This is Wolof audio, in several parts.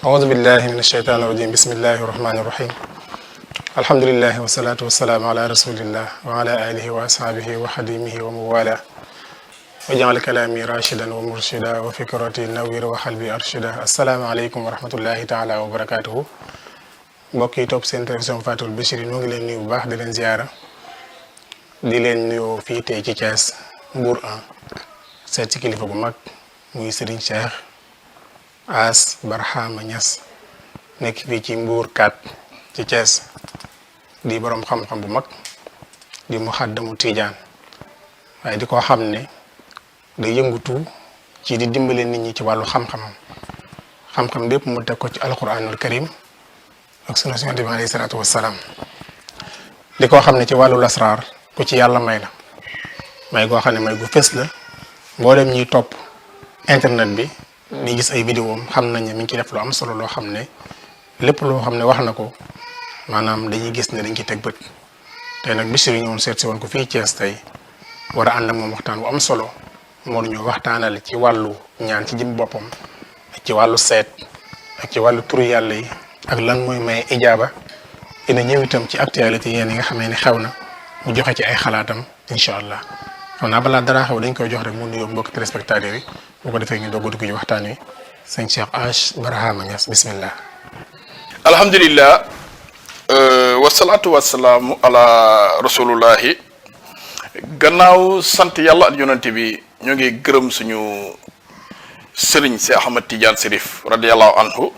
أعوذ بالله من الشيطان الرجيم بسم الله الرحمن الرحيم الحمد لله والصلاة والسلام على رسول الله وعلى آله وأصحابه وخديمه وموالاه وجعل كلامي راشدا ومرشدا وفكرتي نوير وقلبي أرشدا السلام عليكم ورحمة الله تعالى وبركاته mbokk yi topp seen télévision Fatul Bichri ñoo ngi leen nuyu bu baax di leen ziyaara di leen nuyoo fii tey ci Thiès Mbour 1 seet ci kilifa gu mag muy Serigne Cheikh As Barhama Niass nekk fii ci Mbour 4 ci Thiès di borom xam-xam bu mag di muxaddamu Tijaan waaye di ko xam ne day yëngutu ci di dimbale nit ñi ci wàllu xam-xam bépp mu teg ko ci alquranul karim ak sunu Yonent bi alayhi salaatu wassalaam di ko xam ne ci wàllu lasraar ku ci yàlla may la may goo xam ne may gu fës la mboolem ñuy topp internet bi di gis ay vidéo xam nañ ne mi ngi ci def lu am solo loo xam ne lépp loo xam ne wax na ko maanaam dañuy gis ne dañ ci teg bët tey nag Bichri ñëwoon seet si woon ko fii Thiès tey war a ànd ak moom waxtaan bu am solo moo ñu waxtaanal ci wàllu ñaan ci jëm boppam ak ci wàllu seet ak ci wàllu turu yàlla yi ak lan mooy may ijaaba dina ñëw itam ci actualité yéen yi nga xamee ne xew na mu joxe ci ay xalaatam incha allah xam naa balaa dara xew dañ koy jox rek mu nuyoo mbokk téléspectateurs yi bu ko defee ñu doog a dugg ci waxtaan wi sëñ Cheikh As Barhama Niass bismillah. alhamdulillah wasalaatu wasalaamu ala rasulullahi gannaaw sant yàlla ak yonante bi ñoo ngi gërëm suñu sëriñ si Ahmad Tidiane Serif radiyallahu anhu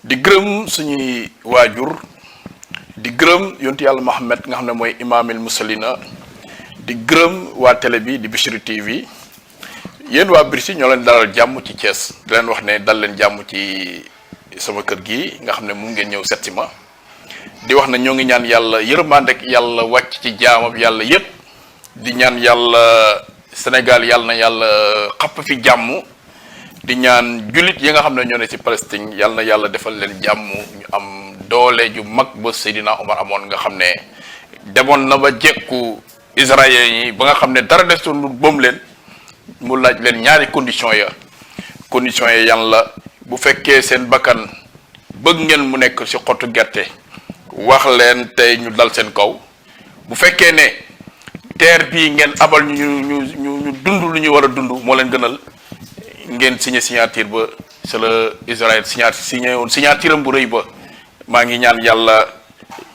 di gërëm suñuy waajur di gërëm yontu yàlla Muhammad nga xam ne mooy imaamil musalina di gërëm waa télé bi di Bichri TV yéen waa Bichri ñoo leen dalal jàmm ci Thiès di leen wax ne dal leen jàmm ci sama kër gi nga xam ne mu ngeen ñëw setti ma di wax ne ñoo ngi ñaan yàlla yërmande ak yàlla wàcc ci jaamam yàlla yépp di ñaan yàlla Sénégal yàlla na yàlla xapp fi jàmm di ñaan jullit yi nga xam ne ñoo ne ci Palestine yàlla na yàlla defal leen jàmm ñu am doole ju mag ba Seydina Omar amoon nga xam ne demoon na ba jekku israéliens yi ba nga xam ne dara desul lu boom leen mu laaj leen ñaari condition ya yan la bu fekkee seen bakkan bëgg ngeen mu nekk ci xottu gerte wax leen tey ñu dal seen kaw bu fekkee ne terre bii ngeen abal ñu dund lu ñu war a dund moo leen gënal ngeen signature ba c'est le Israël signé woon signature am bu rëy ba maa ngi ñaan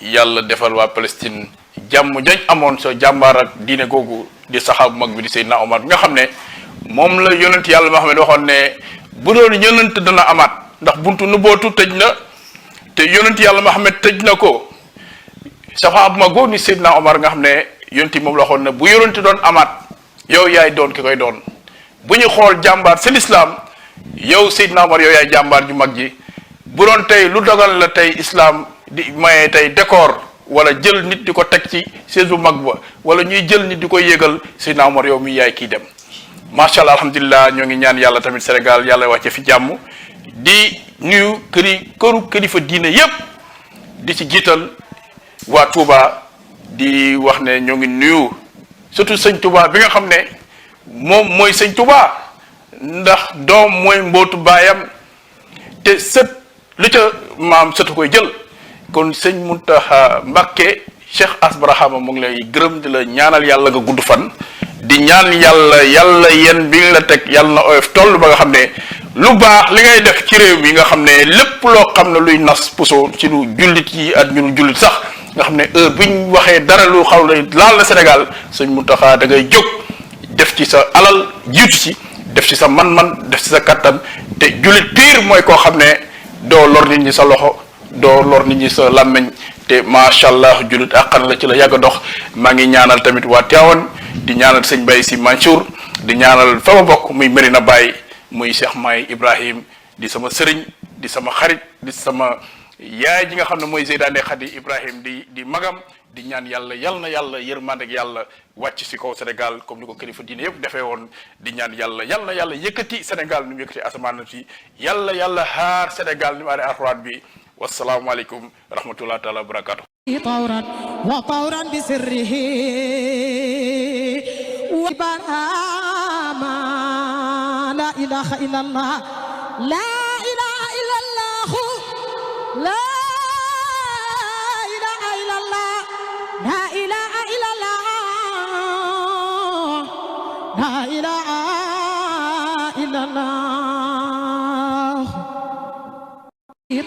yàlla defal waa Palestine jàmm jañ amoon sa jàmbaar ak diine googu di saxaabu mag bi di Seydina Omar bi nga xam ne moom la yonent yàlla Muhammad waxoon ne bu doon yonent dana amaat ndax buntu nubootu tëj na te yonent yàlla Muhammad tëj na ko saxaabu mag googu ni Seydina Omar nga xam ne yonent moom la waxoon ne bu yonent doon amaat yow yaay doon ki koy doon bu ñu xool jàmbaar c'est l'islam yow Seydina Omar yow yaay jàmbaar ju mag ji bu doon tey lu dogal la tey islam di maye tey décor wala jël nit di ko teg ci chaise bu mag ba wala ñuy jël nit di ko yéegal Seydina Omar yow mi yaay kii dem macha allah alhamdulilah ñoo ngi ñaan yàlla tamit Sénégal yàlla wàcce fi jàmm di nuyu këru kilifa diine yépp di ci jiital waa Touba di wax ne ñoo ngi nuyu surtout sëñ Touba bi nga xam ne moom mooy sëñ Touba ndax doom mooy mbootu baayam te sët lu ca maam sëtu koy jël kon sëñ Muntaxa Mbàkke Cheikh As Barhama mu ngi lay gërëm di la ñaanal yàlla nga gudd fan di ñaan yàlla yéen bi nga la teg yàlla na oyof toll ba nga xam ne lu baax li ngay def ci réew mi nga xam ne lépp loo xam ne luy nas puso ci lu jullit yi ak ñu jullit sax nga xam ne heure biñ waxee dara lu xaw la laal na Sénégal sëñ Muntaxa da ngay jóg def ci sa alal jiitu ci def ci sa man-man def ci sa kattan te jullit piir mooy koo xam ne doo lor nit ñi sa loxo doo lor nit ñi sa làmmeñ te macha allah jullit àqan la ci la yàgg a dox maa ngi ñaanal tamit waa Tivaouane di ñaanal sëñ Baye si Mansour di ñaanal fa ma bokk muy Medina Baye muy Cheikh May Ibrahim di sama sëriñ di sama xarit di sama yaay ji nga xam ne mooy Zeydaane Khady Ibrahim di magam di ñaan yàlla na yàlla yërmande ak yàlla wàcc si kaw Sénégal comme ni ko kilifa diine yëpp defee woon di ñaan yàlla na yàlla yëkkati Sénégal ni mu yëkkati asamaan si yàlla xaar Sénégal ni mu aaree alxuraan bi wasalaamualeykum wa rahmatullahi taala wa barakatuh طورا وطورا بسره وبرهما لا إله إلا الله لا إله إلا الله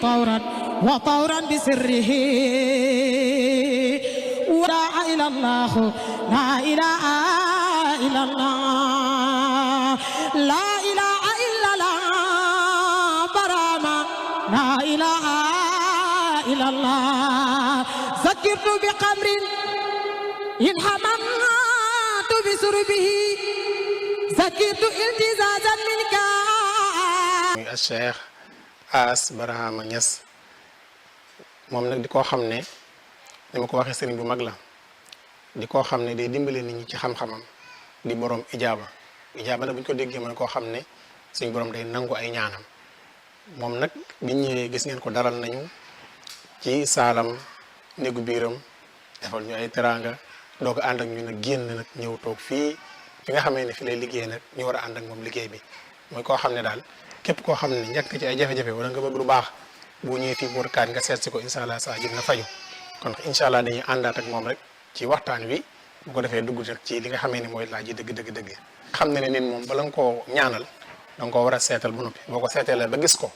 طورا وطورا بسره ولا إله إلا الله لا إله إلا الله لا إله إلا الله برama لا إله إلا الله ذكرت بقمر إن حممت بسربه ذكرت التزازا منك Cheikh As Barhama Niass moom nag di koo xam ne ni ma ko waxee sëriñ bu mag la di koo xam ne day dimbale nit ñi ci xam-xamam di borom ijaaba nag bu ñu ko déggee mooy koo xam ne suñ borom day nangu ay ñaanam moom nag biñ ñëwee gis ngeen ko dalal nañu ci saalam néegu biiram defal ñu ay teraanga doo ko ànd ak ñu nag génn nag ñëw toog fii fi nga xamee ne fi lay liggéey nag ñu war a ànd ak moom liggéey bi mooy koo xam ne daal képp koo xam ne ñàkk ci ay jafe-jafe wala nga bëgg lu baax bu ñëwee fii Mbourkat nga seet si ko incha allah saa jib na faju kon incha allah dañuy àndaat ak moom rek ci waxtaan wi bu ko defee dugg rek ci li nga xamee ne mooy laaj yi dëgg xam ne nit moom bala nga koo ñaanal da nga koo war a seetal ba noppi boo ko seetalee ba gis ko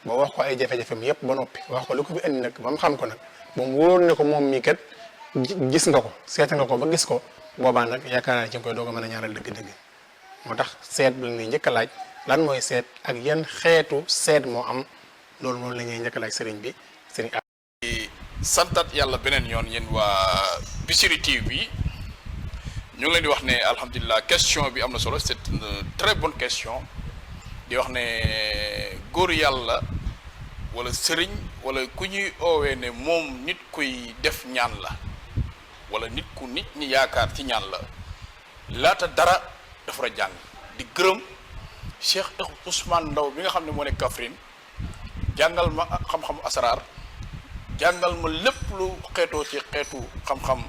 ba wax ko ay jafe-jafem yëpp ba noppi wax ko lu ko fi indi nag ba mu xam ko nag ba mu wóor ne ko moom mii kat gis nga ko seeta nga ko ba gis ko boobaa nag yaakaar naa ci nga koy doog a mën a ñaanal dëgg-dëgg moo tax seet bi la ñuy njëkk a laaj lan mooy seet ak yan xeetu seet moo am loolu moom la ñuy njëkk a laaj sëriñ bi sëriñ santat yàlla beneen yoon yéen waa Bichri TV bi ñu ngi leen di wax ne alhamdulilah question bi am na solo c'est une très bonne question di wax ne góor yàlla wala sëriñ wala ku ñuy oowee ne moom nit kuy def ñaan la wala nit ku nit ñi yaakaar ci ñaan la laata dara dafa war a jàng di gërëm Cheikh Ousmane Ndaw bi nga xam ne moo nekk Kaffrine jàngal ma xam-xam asraar jàngal ma lépp lu xeetoo ci xeetu xam-xam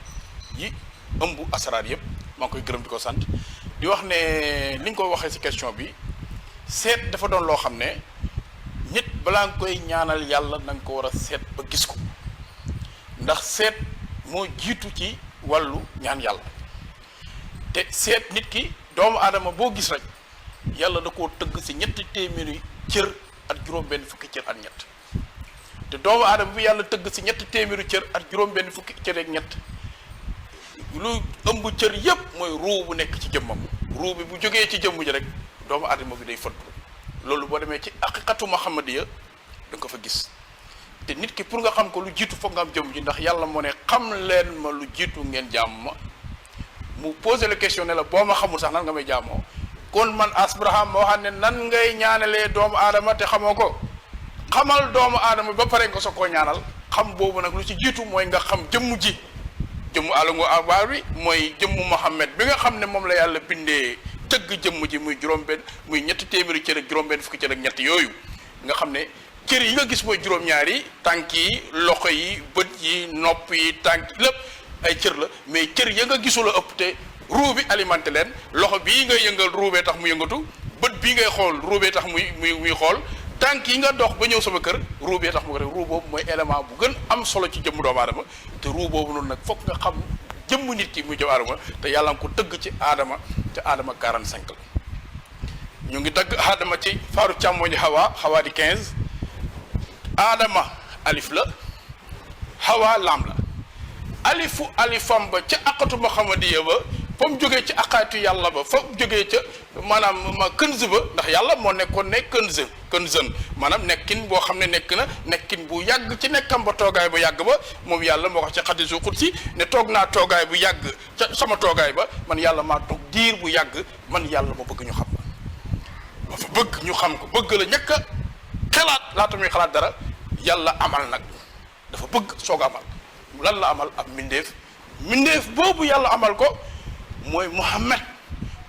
yi ëmb asraar yëpp maa ngi koy gërëm di ko sant di wax ne li nga ko waxee ci question bi seet dafa doon loo xam ne nit balaa nga koy ñaanal yàlla na nga ko war a seet ba gis ko ndax seet moo jiitu ci wàllu ñaan yàlla te seet nit ki doomu aadama boo gis rek yàlla da koo tëgg ci ñetti téeméeri cër ak juróom-benn fukki cër ak ñett te doomu aadama bi yàlla tëgg ci ñetti téeméeri cër ak juróom-benn fukki cër ak ñett lu ëmb cër yépp mooy ruu bu nekk ci jëmmam ruu bi bu jógee ci jëmm ji rek doomu aadama bi day fëttu loolu boo demee ci aqiqatu muhammadiya da nga ko fa gis te nit ki pour nga xam ko lu jiitu foog nga am jëmm ji ndax yàlla moo ne xam leen ma lu jiitu ngeen jàmm ma mu posé la question ne la boo ma xamul sax nan nga may jaamoo kon man As Barhama ma waxaat ne nan ngay ñaanalee doomu aadama te xamoo ko xamal doomu aadama ba pare nga soog koo ñaanal xam boobu nag lu ci jiitu mooy nga xam jëmm ji jëmmu àllango abaar bi mooy jëmmu Muhammad bi nga xam ne moom la yàlla bindee tëgg jëmm ji muy juróom-benn muy ñetti téeméeri cër ak juróom-benn fukki cër ak ñett yooyu nga xam ne cër yi nga gis mooy juróom-ñaari tànk yi loxo yi bët yi nopp yi tànk lépp ay cër la mais cër ya nga gisula ëpp te ruu bi alimenté leen loxo bii ngay yëngal ruubee tax mu yëngatu bët bii ngay xool ruubee tax muy xool tànk yi nga dox ba ñëw sama kër ruu bee tax mu ko def ruu boobu mooy élément bu gën am solo ci jëmm doomu aadama te ruu boobu noonu nag fokk nga xam jëmm nit ki muy jëm aadama te yàlla nga ko tëgg ci aadama te aadama 45 la ñu ngi dagg aadama ci faaru càmmooñi xawaa di 15 aadama alif la xawaa laam la alifam ba ca aqatu muhammadiya ba fa mu jógee ci aqaatu yàlla ba fa mu jógee ca maanaam ma kënz ba ndax yàlla moo nekkoon ne kënzën maanaam nekkin boo xam ne nekkin bu yàgg ci nekkam ba toogaay bu yàgg ba moom yàlla moo ko ci xadiisu qudsi ne toog naa toogaay bu yàgg ca sama toogaay ba man yàlla maa toog diir bu yàgg man yàlla ma bëgg ñu xam ma fa bëgg ñu xam ko bëgg la ñëkk a xalaat laata muy xalaat dara yàlla amal nag dafa bëgg soog amal lan la amal ab mbindeef boobu yàlla amal ko mooy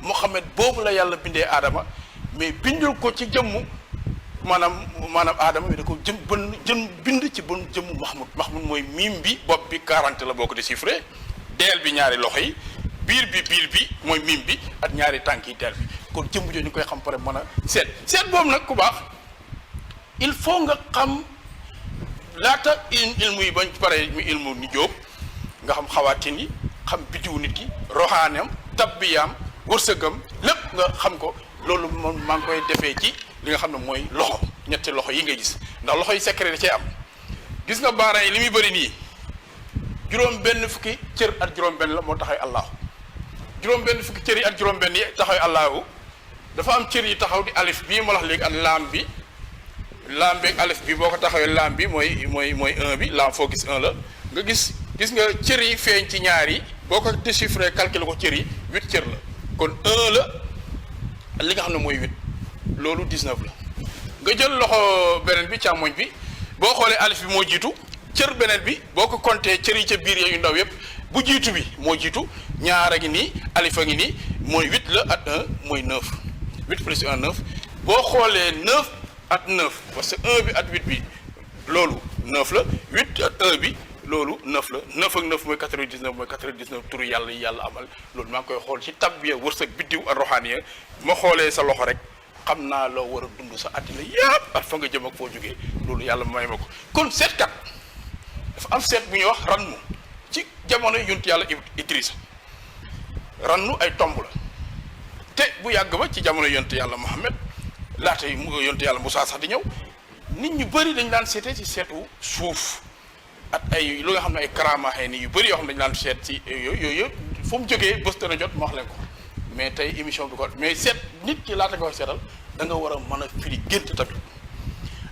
Muhammad boobu la yàlla bindee aadama mais bindul ko ci jëmmu maanaam aadama mais da ko bind ci bon jëmmu Mahmoud mooy miim bi bopp bi 40 la boo ko déchiffré deel bi ñaari loxo yi biir bi mooy miim bi ak ñaari tànk yi deel bi kon jëmm jooju ñu koy xam pare mën a seet boobu nag ku baax il faut nga xam laata ilmu yi bañ pare mu ilmu ni jóob nga xam xawaatin yi xam biddiwu nit ki roxaaneem tabbiyaam wërsëgam lépp nga xam ko loolu moom maa ngi koy defee ci li nga xam ne mooy loxo ñetti loxo yi nga gis ndax loxo yi secret da cee am gis nga baaraam yi li muy bëri nii juróom benn fukki cër ak juróom benn la moo taxaw allahu juróom benn fukki cër yi ak juróom benn yi taxaw allahu dafa am cër yi taxaw di alif bii ma wax léegi ak laam bi laam bi ak alif bi boo ko taxawee laam bi mooy 1 bi laam foo gis 1 la nga gis nga cër yi feeñ ci ñaar yi boo ko déchiffré calculer ko cër yi 8 cër la kon 1 la li nga xam ne mooy 8 loolu 19 la nga jël loxo beneen bi càmmoñ bi boo xoolee alif bi moo jiitu cër beneen bi boo ko compté cër yi ca biir yu ndaw yëpp bu jiitu bi moo jiitu ñaar a ngi nii alif a ngi nii mooy 8 la ak 1 mooy 9 8 plus 1 9 boo xoolee 9 ak 9 parce que 1 bi ak 8 bi loolu 9 la 8 ak 1 bi loolu 9 la 9 ak 9 mooy 99 turu yàlla yi yàlla amal loolu maa ngi koy xool ci tabbiya wërsëg biddiw ak roxaaniya ma xoolee sa loxo rek xam naa loo war a dund sa àddina yëpp ak fa nga jëm ak foo jógee loolu yàlla may ma ko kon seetkat dafa am seet bu ñuy wax rannu ci jamono yonent yàlla Idrissa rannu ay tomb la te bu yàgg ba ci jamono yonent yàlla Muhammad laata yonent yàlla Musaa sax di ñëw nit ñu bëri dañ daan seetee ci seetu suuf ak ay lu nga xam ne ay karaamaxee ni yu bëri yoo xam ne dañu daan seet ci yooyu yëpp fu mu jógee bés dana jot ma wax leen ko mais tey émission bi ko mais seet nit ki laata nga koy seetal da nga war a mën a firi gént tamit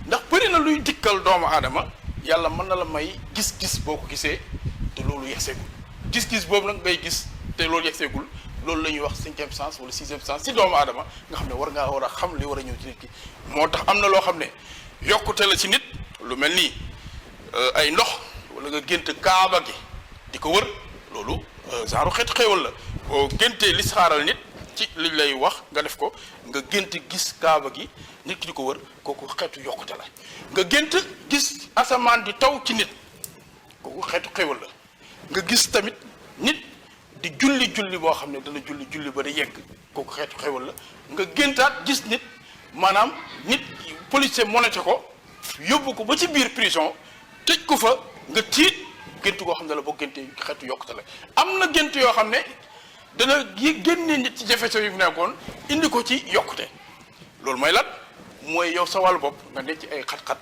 ndax bëri na luy dikkal doomu aadama yàlla mën na la may gis-gis boo ko gisee te loolu yegseegul gis-gis boobu nag ngay gis te loolu yegseegul loolu la ñuy wax 5e sens wala 6e sens si doomu aadama nga xam ne war a xam li war a ñëw ci nit ki moo tax am na loo xam ne yokkute la ci nit lu mel nii ay ndox wala nga gént kaaba gi di ko wër loolu genre xeetu xéewal la boo géntee listixaaral nit ci li lay wax nga def ko nga gént gis kaaba gi nit ki di ko wër kooku xeetu yokkute la nga gént gis asamaan di taw ci nit kooku xeetu xéewal la nga gis tamit nit di julli boo xam ne dana julli ba da yegg kooku xeetu xéewal la nga géntaat gis nit maanaam nit policier monété ko yóbbu ko ba ci biir prison tëj ko fa nga tiit gént koo xam ne la boo géntee xeetu yokkute la am na gént yoo xam ne dana génne nit ci jafe-jafe yi mu nekkoon indi ko ci yokkute loolu mooy lan mooy yow sa wàllu bopp nga nekk ci ay xat-xat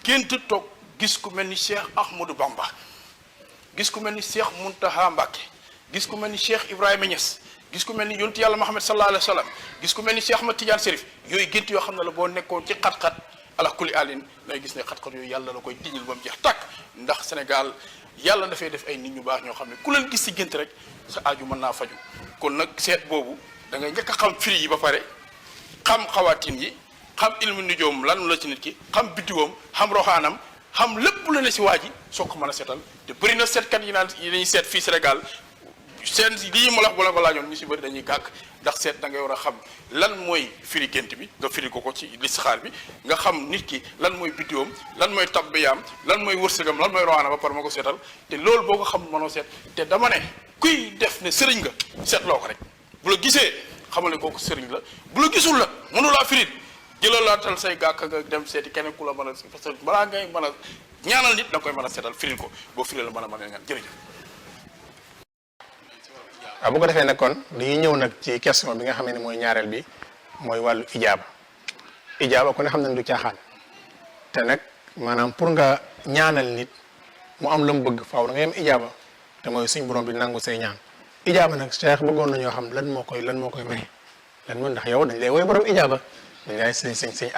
gént toog gis ku mel ni Cheikh Ahmadou Bamba gis ku mel ni Cheikh Muntaha Mbacké gis ku mel ni Cheikh Ibrahima Niass gis ku mel ni yontu yàlla Muhammad sallallahu alayhi wa sallam gis ku mel ni Cheikh Ahmad Tidiane Chérif yooyu gént yoo xam ne la boo nekkoon ci xat-xat ala kulli alin lay gis ne xat-xat yooyu yàlla la koy diñal ba mu jeex tàkk ndax Sénégal yàlla dafay def ay nit ñu baax ñoo xam ne ku leen gis ci gént rek sa aaju mën naa faju kon nag seet boobu da ngay njëkk a xam firi yi ba pare xam xawaatin yi xam ilmu nujoom lan la ci nit ki xam biddiwam xam roxaanam xam lépp la ne si waa ji soo ko mën a seetal te bëri na seetkat yi naan yi dañuy seet fii Sénégal seen lii ma la wax bu la ko laajoon ñu si bëri dañuy gàkk ndax seet da ngay war a xam lan mooy firi gént bi nga firi ko ci listixaar bi nga xam nit ki lan mooy biddiwam lan mooy tabbiyaam lan mooy wërsëgam lan mooy roxaanam ba pare ma ko seetal te loolu boo ko xam mënoo seet te dama ne kuy def ne sëriñ nga seetloo ko rek bu la gisee xamal ne kooku sëriñ la bu la gisul la mënulaa firit jëlalaatal say gàkk nga dem seeti keneen ku la mën a parce que balaa ngay mën a ñaanal nit da nga koy mën a seetal firil ko boo firil la mën a ñaan jërëjëf. waaw bu ko defee nag kon dañuy ñëw nag ci question bi nga xam ne mooy ñaareel bi mooy wàllu ijaaba ku ne xam ne du caaxaan te nag maanaam pour nga ñaanal nit mu am la mu bëgg faaw da nga yem ijaaba te mooy suñ borom bi nangu say ñaan ijaaba nag Cheikh bëggoon nañoo xam lan moo koy may lan moo ndax yow dañ lay woy borom ijaaba dañ lay sëñ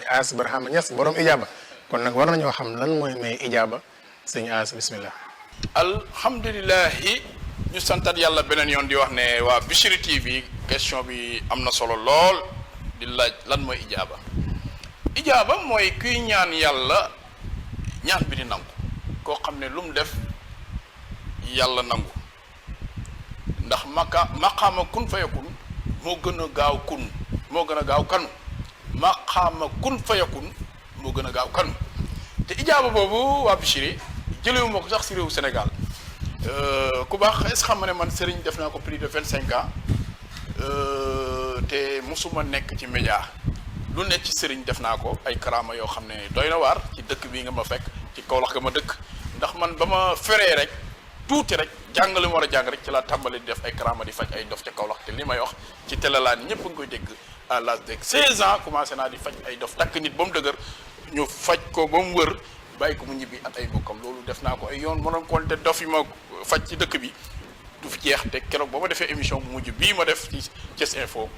As Barhama Niass borom ijaaba kon nag war nañoo xam lan mooy may ijaaba sëñ As bismillah. alhamdulilahi ñu santat yàlla beneen yoon di wax ne waa Bichri TV question bi am na solo lool di laaj lan mooy ijaaba mooy kuy ñaan yàlla ñaan bi di nangu koo xam ne lu mu def yàlla nangu ndax maqaama kun fayakun moo gën a gaaw kun moo gën a gaaw kanu maqaama kun fayakun moo gën a gaaw kanu te ijaaba boobu waa Bichri jëlewu ma ko sax si réewu Sénégal ku baax est-ce xam ne man sëriñ def naa ko plus de 25 ans te mosuma nekk ci média lu nekk ci sëriñ def naa ko ay karaama yoo xam ne doy na waar ci dëkk bii nga ma fekk ci Kaolack nga ma dëkk ndax man ba ma feree rek tuuti rek jàng li mu war a jàng rek ci laa tàmbali di def ay karaama di faj ay dof ca Kaolack te li may wax ci télé laa ni ñëpp nga koy dégg à l'âge de 16 ans commencé naa di faj ay dof takk nit ba mu dëgër ñu faj ko ba mu wër bàyyi ko mu ñibbi at ay mbokkam loolu def naa ko ay yoon mënoon compter dof yi ma faj ci dëkk bi du fi jeex te keroog ba ma defee émission bu mujj bii ma def ci Thiès Info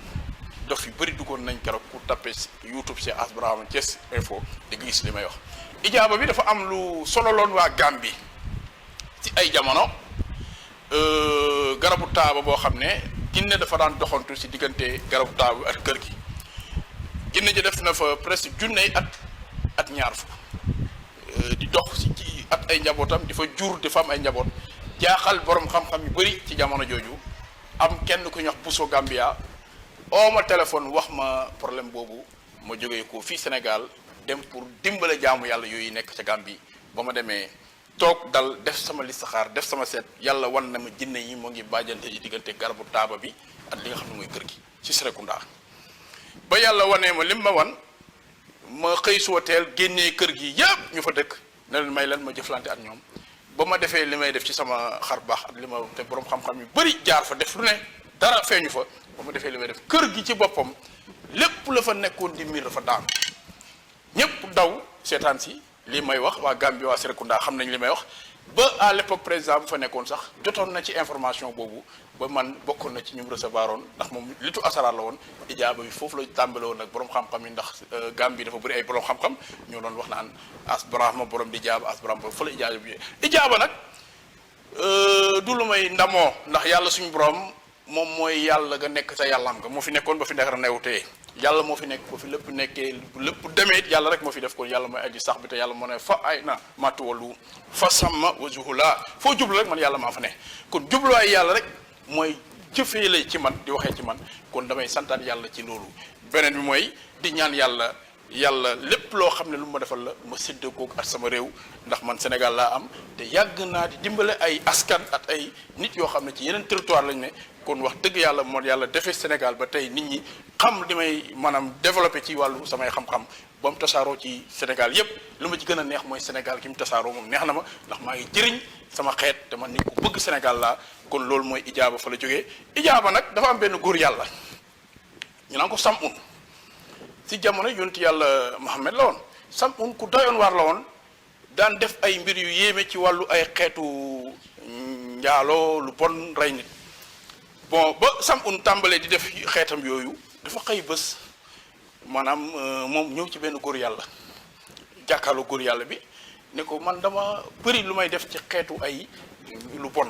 dof yu bëri duggoon nañ keroog ku tappe YouTube Cheikh Ass Barhama Thiès Info di nga gis li may wax. ijaaba bi dafa am lu sololoon waa Gambie ci ay jamono garabu taaba boo xam ne ginne dafa daan doxantu si diggante garabu taaba ak kër gi ginne ji def na fa presque junney at ñaar fu di dox si ci at ay njabootam di fa jur di fa am ay njaboot jaaxal borom xam-xam yu bëri ci jamono jooju am kenn ku ñuy wax Bousso Gambia oo ma téléphone wax ma problème boobu ma jógee ko fii Sénégal dem pour dimbale jaamu yàlla yooyu nekk ca Gambie ba ma demee toog dal def sama listixaar def sama seet yàlla wan na ma jinne yi moo ngi bàjjante ci diggante garabu taaba bi ak li nga xam ne mooy kër gi ci Serekunda ba yàlla wanee ma lim ma wan ma xëy suba teel génnee kër gi yëpp ñu fa dëkk ne leen may leen ma jëflante ak ñoom ba ma defee li may def ci sama xar baax ak li ma te borom xam-xam yu bëri jaar fa def lu ne dara feeñu fa ba ma defee li may def kër gi ci boppam lépp la fa nekkoon di miir dafa daanu ñëpp daw seetaan si li may wax waa Gambie waa Serekunda xam nañ li may wax ba à l'époque président bu fa nekkoon sax jotoon na ci information boobu ba man bokkoon na ci ñum recevoir oon ndax moom litu asaraar la woon ijaaba bi foofu la tàmbale woon nag borom xam-xam yi ndax Gambie dafa bëri ay borom xam-xam ñoo doon wax naan Ass Barhama borom di ijaaba Ass Barhama fa la ijaaba bi ijaaba nag du lu may ndamoo ndax yàlla suñu borom moom mooy yàlla nga nekk sa yàllaam nga moo fi nekkoon ba fi nekk newutee yàlla moo fi nekk ba fi lépp nekkee lépp demee yàlla rek moo fi def kon yàlla mooy aji sax bi te yàlla moo ne fa ay na matuwalu fa sàmma wajuhula foo jublu rek man yàlla maa fa ne kon jubluwaay yàlla rek mooy jëfee lay ci man di waxee ci man kon damay santaat yàlla ci loolu beneen bi mooy di ñaan yàlla lépp loo xam ne lu ma defal la ma séddoo koog ak sama réew ndax man Sénégal laa am te yàgg naa di dimbale ay askan ak ay nit yoo xam ne ci yeneen territoire lañ ne kon wax dëgg yàlla moo yàlla defee Sénégal ba tey nit ñi xam li may maanaam développé ci wàllu samay xam-xam ba mu tasaaroo ci Sénégal yépp lu ma ci gën a neex mooy Sénégal ki mu tasaaroo moom neex na ma ndax maa ngi jëriñ sama xeet te man nit ku bëgg Sénégal laa kon loolu mooy ijaaba fa la jógee ijaaba nag dafa am benn góor yàlla ñu naan ko Samun si jamono yonent yàlla Muhammad la woon Samun ku doyoon waar la woon daan def ay mbir yu yéeme ci wàllu ay xeetu njaaloo lu bon rey nit bon ba Samun tàmbalee di def xeetam yooyu dafa xëy bés maanaam moom ñëw ci benn góor yàlla jàkkaarloo góor yàlla bi ne ko man dama bëri lu may def ci xeetu ay lu bon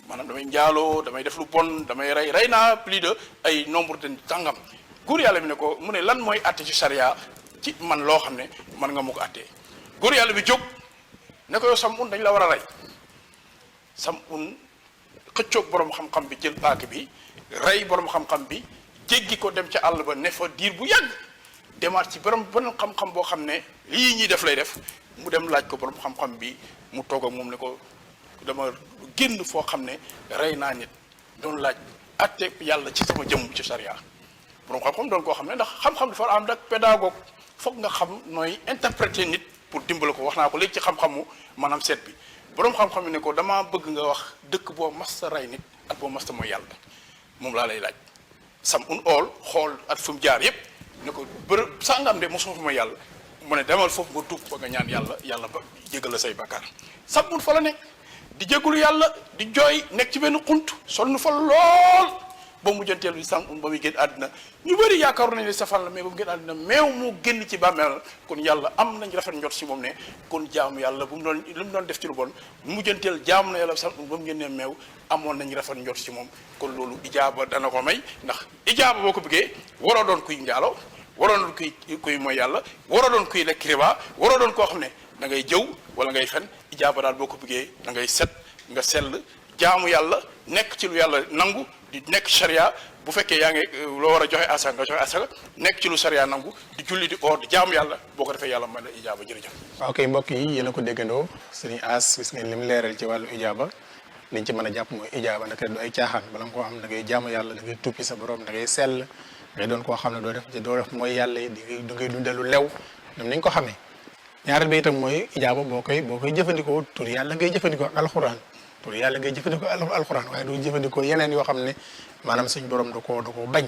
maanaam damay njaaloo damay def lu bon damay rey naa plus de ay nombre de tàngam góor yàlla bi ne ko mu ne lan mooy àtte ci charia ci man loo xam ne man nga mu ko àttee góor yàlla bi jóg ne ko yow Samun dañ la war a rey Samun xëccoog borom xam-xam bi jël paak bi rey borom xam-xam bi jéggi ko dem ca àll ba ne fa diir bu yàgg demaat ci borom xam-xam boo xam ne lii ñuy def lay def mu dem laaj ko borom xam-xam bi mu toog ak moom ne ko dama génn foo xam ne rey naa nit doon laaj àtte yàlla ci sama jëmm ci charia borom xam-xam doon koo xam ne ndax xam-xam dafa am nag pédagogue foog nga xam nooy interpréter nit pour dimbale ko wax naa ko léegi ci xam-xamu maanaam seet bi borom xam-xam yi ne ko damaa bëgg nga wax dëkk boo masta rey nit ak boo masta mooy yàlla moom laa lay laaj Samun xool at fu mu jaar yépp ne ko bërëb sàngam de mosuma fa mooy yàlla mu ne demal foofu nga tuub fa nga ñaan yàlla ba jégal la say bakkaar Samun fa la nekk di jégalu yàlla di jooy nekk ci benn xunt sonn fa lool ba mu jënteel bi Samun ba muy génn àddina ñu bëri yaakaaru nañ ne safaan la mais ba mu génn àddina meew mu génn ci bàmmeel kon yàlla am nañ rafet njot si moom ne kon jaamu yàlla bu mu doon lu mu doon def ci lu bon mu jënteel jaamu na yàlla Samun ba mu génnee meew amoon nañ rafet njot si moom kon loolu ijaaba dana ko may ndax ijaaba boo ko bëggee waroo doon kuy njaalo waroo doon kuy mooy yàlla waroo doon kuy lekk riba waroo doon koo xam ne da ngay jëw wala ngay fen ijaaba daal boo ko bëggee da ngay set nga sell jaamu yàlla nekk ci lu yàlla nangu di nekk charia bu fekkee yaa ngi loo war a joxe asaka nga joxe asaka nekk ci lu charia nangu di julli di oor di jaamu yàlla boo ko defee yàlla may la ijaaba jërëjëf. waaw kay mbokk yi yéen a ko déggandoo sëriñ Ass gis ngeen li mu leeral ci wàllu ijaaba liñ ci mën a jàpp mooy ijaaba ndeke du ay caaxaan bala nga koo xam da ngay jaamu yàlla da ngay tuppi sa borom da ngay sell da ngay doon koo xam ne doo def mooy yàlla yi da ngay dundee lu lew ñoom niñ ko xamee ñaareel bi itam mooy ijaaba boo koy jëfandikoo tur yàlla ngay jëfandikoo ak alxuraan tur yàlla ngay jëfandikoo alxuraan waaye doo jëfandikoo yeneen yoo xam ne maanaam suñ borom da koo bañ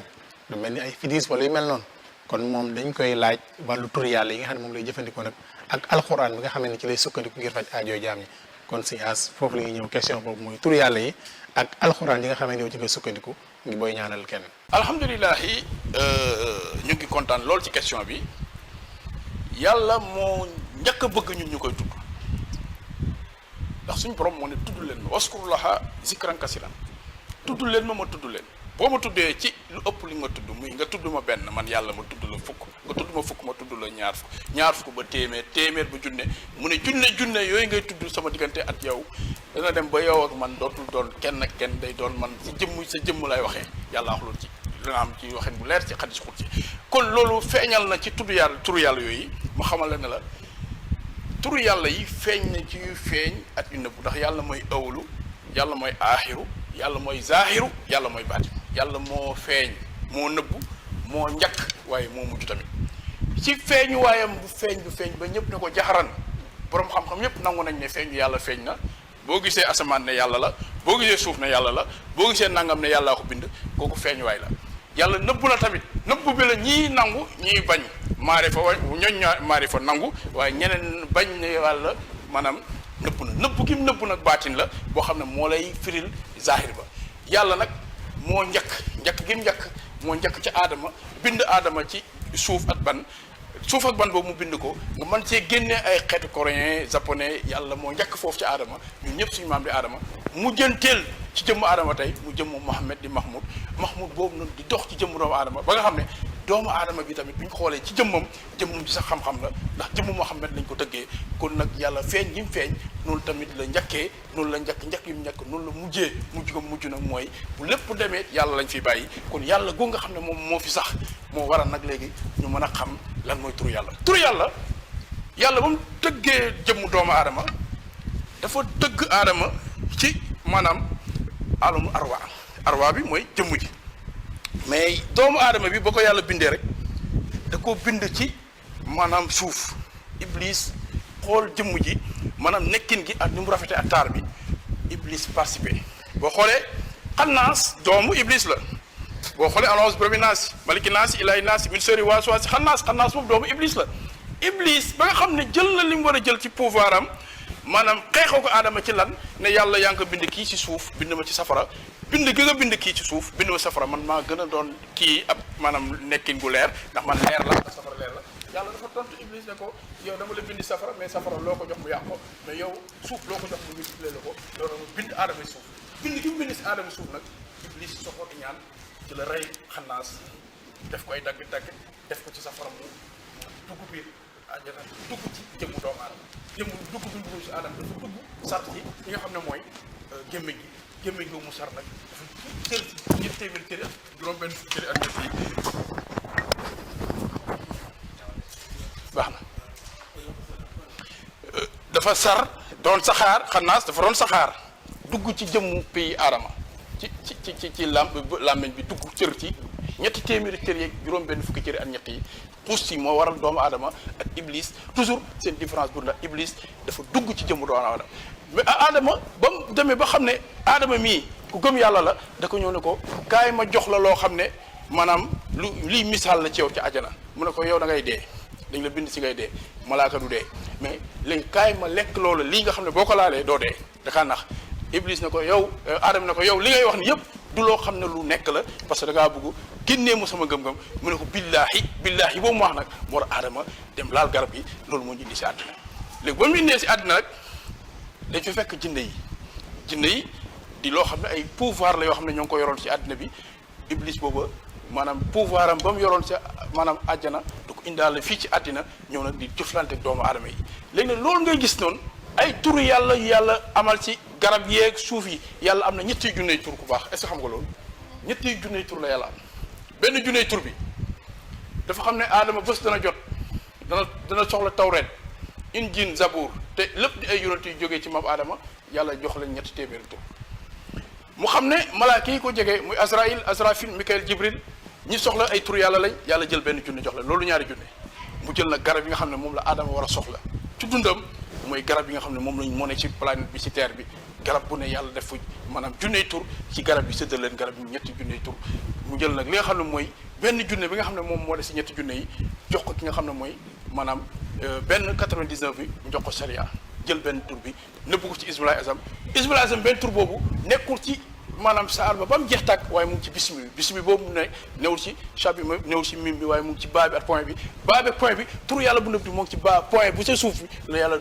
lu mel ni ay fidis wala yu mel noonu kon moom dañ koy laaj wàllu tur yàlla yi nga xam ne moom lay jëfandikoo nag ak alxuraan bi nga xam ne ci lay sukkandiku ngir faj aajoo jaam ñi kon Sëñ As foofu la ñuy ñëw question boobu mooy tur yàlla yi ak alxuraan yi nga xam ne yow ci ngay sukkandiku ngi booy ñaanal kenn. alhamdulilahi ñu ngi kontaan lool ci question bi yàlla moo njëkk a bëgg ñun ñu koy tudd ndax suñu borom moo ne tudd leen ma waskurullaha zikran kasiran tudd leen ma tudd leen boo ma tuddee ci lu ëpp li nga tudd muy nga tudd ma benn man yàlla ma tudd la fukk nga tudd ma fukk ma tudd la ñaar fukk ba téeméer ba junne mu ne junne yooyu ngay tudd sama diggante at yow dana dem ba yow ak man dootul doon kenn ak kenn day doon man sa jëmm lay waxee yàlla wax loolu ci dana am ci waxin bu leer ci xadis xut ci kon loolu feeñal na ci turu yàlla yooyu ma xamal la ne la turu yàlla yi feeñ na ci yu feeñ at yu nëbbu ndax yàlla mooy awlu yàlla mooy aaxiru yàlla mooy zaahiru yàlla mooy baatin yàlla moo feeñ moo nëbbu moo njëkk waaye moo mujj tamit ci feeñu waayam bu feeñ ba ñëpp ne ko jaxaran borom xam-xam ñëpp nangu nañ ne feeñu yàlla feeñ na boo gisee asamaan ne yàlla la boo gisee suuf ne yàlla la boo gisee nangam ne yàllaa ko bind kooku feeñu waay la yàlla nëbbu na tamit nëbbu bi la ñii nangu ñii bañ maarifa maarifa nangu waaye ñeneen bañ ne yàlla maanaam nëbbu gi mu nëbbu nag baatin la boo xam ne moo lay firil zahir ba yàlla nag moo njëkk gi mu njëkk moo njëkk ci aadama bind aadama ci suuf ak ban boobu mu bind ko nga mën see génnee ay xeetu coréen japonais yàlla moo njëkk foofu ci aadama ñun ñëpp suñu maam di aadama mu jënteel ci jëmmu aadama tey mu jëmmu Mohamed di Mahmoud boobu noonu di dox ci jëmmu doomu aadama ba nga xam ne doomu aadama bi tamit bu ñu xoolee ci jëmmam ci sax xam-xam la ndax jëmmu Mohamed lañ ko tëggee kon nag yàlla feeñ gi mu feeñ noonu tamit la njëkkee noonu la njëkk yi mu njëkk noonu la mujj nag mooy bu lépp demee yàlla lañ fiy bàyyi kon yàlla goo nga xam ne moom moo fi sax moo waral nag léegi ñu mën a xam lan mooy turu yàlla ba mu tëggee jëmmu doomu aadama dafa tëgg aadama ci maanaam alamu arwa bi mooy jëmm ji mais doomu aadama bi boo ko yàlla bindee rek da ko bind ci maanaam suuf iblis xool jëmm ji maanaam nekkin gi ak ni mu rafetee ak taar bi iblis participé boo xoolee xannaas doomu iblis la boo xoolee alonge birabbi naasi maliki naasi ilaahi naasi min sharri waaswaasi xannaas boobu doomu iblis la iblis ba nga xam ne jël na li mu war a jël ci pouvoir am maanaam xeexoo ko aadama ci lan ne yàlla yaa ngi ko bind kii ci suuf bind ma ci safara bind gi nga bind kii ci suuf bind ma safara man maa gën a doon kii ab maanaam nekkin gu leer ndax man leer la ak safara leer la yàlla dafa tontu iblis ne ko yow dama la bind safara mais safara loo ko jox mu yàq ko mais yow suuf loo ko jox mu multiplier la ko loolu mu bind aadama suuf bind gi mu bind si aadama suuf nag iblis soxor ñaan ci la rey xannaas def ko ay dagg def ko ci safara mu dugg biir àjjana dugg ci jëmmu doomu aadama jëmmu dugg bi mu dugg si aadama dafa dugg sart ci li nga xam ne mooy gémmiñ gi mu sar nag dafa cër ci ñetti téeméeri cëri ak juróom-benn cëri ak ñett yi baax na dafa sar doon saxaar xannaas dafa doon saxaar dugg ci jëmmu pays aadama ci làmmiñ bi dugg cër ci ñetti téeméeri cër yeeg juróom-benn fukki cëri ak ñett yi puus ci moo waral doomu aadama ak iblis toujours seen différence bu ndax iblis dafa dugg ci jëmmu doomu aadama mais aadama ba mu demee ba xam ne aadama mii ku gëm yàlla la da ko ñëw ne ko kaay ma jox la loo xam ne maanaam lii misaal la ci yow ci àjjana mu ne ko yow da ngay dee dañ la bind si ngay dee malaaka du dee mais léegi kaay ma lekk loolu lii nga xam ne boo ko laalee doo dee dakaa nax iblis ne ko yow aadama ne ko yow li ngay wax ni yëpp du loo xam ne lu nekk la parce que da ngaa bëgg génnee mu sama gëm-gëm mu ne ko billaahi boobu mu wax nag moo war aadama dem laal garab yi loolu moo ñu indi si àddina léegi ba mu indee si àddina rek dañ fi fekk jinne yi di loo xam ne ay pouvoir la yoo xam ne ñoo ngi ko yoroon si àddina bi iblis booba maanaam pouvoir am ba mu yoroon si maanaam àjjana du ko indaale fii ci àddina ñëw nag di jëflante doomu aadama yi léegi nag loolu ngay gis noonu ay turu yàlla amal ci garab yeeg suuf yi yàlla am na ñetti junney tur ku baax est-ce que xam nga loolu ñetti junney tur la yàlla am benn junney tur bi dafa xam ne aadama bés dana jot dana soxla tawreet injil zabour te lépp di ay yonent yu jógee ci maam aadama yàlla jox leen ñetti téeméeri tur mu xam ne malaaka yi ko jege muy Azraïl Azrafil Mikaël Jibril ñi soxla ay tur yàlla lañ yàlla jël benn junne jox leen loolu ñaari junne mu jël nag garab yi nga xam ne moom la aadama war a soxla ci dundam mooy garab yi nga xam ne moom lañ moo ne ci planète bi ci terre bi garab bu ne yàlla def maanaam junney tur ci garab yi séddal leen garab yi ñetti junney tur mu jël nag li nga xam ne mooy benn junne bi nga xam ne moom moo des si ñetti junne yi jox ko ki nga xam ne mooy maanaam benn 99 bi mu jox ko sharia jël benn tur bi nëbbu ko ci ismul azam benn tur boobu nekkul ci maanaam saar ba mu jeex tàkk waaye mu ngi ci bismi boobu mu ne newul ci chat bi newul ci mim bi waaye mu ngi ci baa bi ak point bi baa bi ak point bi tur yàlla bu nëbb bi moo ngi ci baa point bu sa suuf bi la yàlla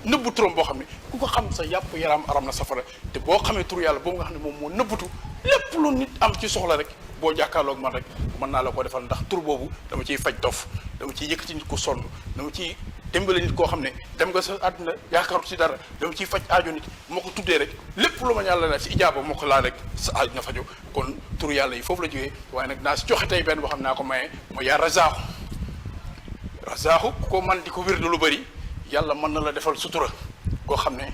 nëbbu turam boo xam ne ku ko xam sa yàpp yaram aram na safara te boo xamee tur yàlla boobu nga xam ne moom moo nëbbutu lépp lu nit am ci soxla rek boo jàkkaarloog man rek mën naa la ko defal ndax tur boobu dama ciy faj dof dama ciy yëkkati nit ko sonn dama ciy dimbale nit koo xam ne dem nga sa àdduna yaakaaru ci dara dama ciy faj aajo nit moo ko tuddee rek lépp lu ma yàlla la ci ijaaba moo ko laal rek sa aaj na fajo kon tur yàlla yi foofu la jógee waaye nag naa si joxe tey benn boo xam naa ko maye mooy yaa razaaxu ku ko man di ko wér lu bëri yàlla mën na la defal sutura koo xam ne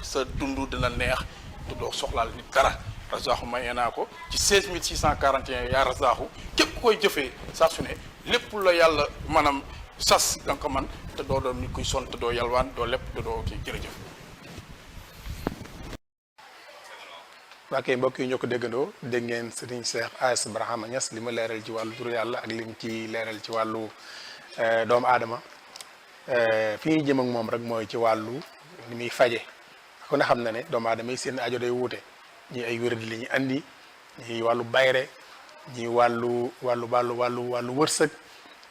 sa dund dina neex te doo soxlaal nit dara razaaxu mayee naa ko ci 16641 yaa razaaxu képp ku koy jëfee saa su ne lépp la yàlla maanaam sas da nga ko man te doo doon nit kuy sonn te doo yalwaan doo lépp te doo kii jërëjëf. waa kay mbokk yi ñoo ko déggandoo dégg ngeen Serigne Cheikh AS Barhama Niass li ma leeral ci wàllu turu yàlla ak li mu ci leeral ci wàllu doomu aadama fi ñuy jëm ak moom rek mooy ci wàllu ni muy faje ku ne xam na ne doomu aadama yi seen aajo day wuute ñii ay wéradi li ñu andi ñii wàllu bayre ñii wàllu wërsëg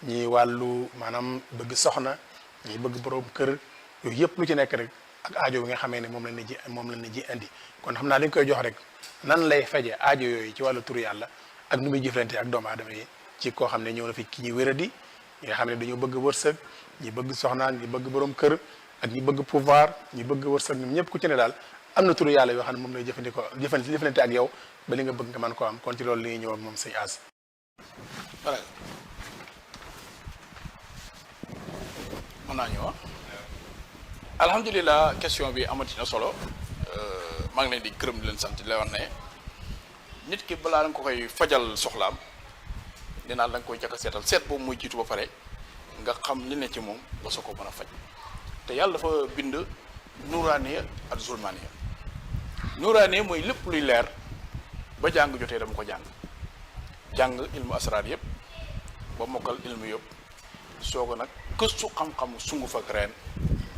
ñii wàllu maanaam bëgg soxna ñii bëgg borom kër yooyu yëpp lu ci nekk rek ak aajo bi nga xamee ne moom la ne ji andi kon xam naa dañ koy jox rek nan lay faje aajo yooyu ci wàllu turu yàlla ak nu muy jëflante ak doomu aadama yi ci koo xam ne ñëw na fi ki ñuy wéradi ñi nga xam ne dañoo bëgg wërsëg ñi bëgg soxna ñi bëgg borom kër ak ñi bëgg pouvoir ñi bëgg wërsëg ñoom ñëpp ku ci ne daal am na turu yàlla yoo xam ne moom lay jëflante ak yow ba li nga bëgg nga mën koo am kon ci loolu li ñuy ñëw ak moom sëñ As. voilà mën naa ñëw alhamdulilah question bi amati na solo maa ngi leen di gërëm di leen sant di la wax ne nit ki balaa nga ko koy fajal soxlaam dinaa da nga koy jàkka seetal seet boobu muy jiitu ba pare nga xam li ne ci moom nga soo ko mën a faj te yàlla dafa bind nuraaniya ak zulmaaniya nuraaniya mooy lépp luy leer ba jàng jotee dama ko jàng ilmu asraar yëpp ba mokkal ilmu yëpp soo ko nag gëstu xam-xamu sunguf ak reen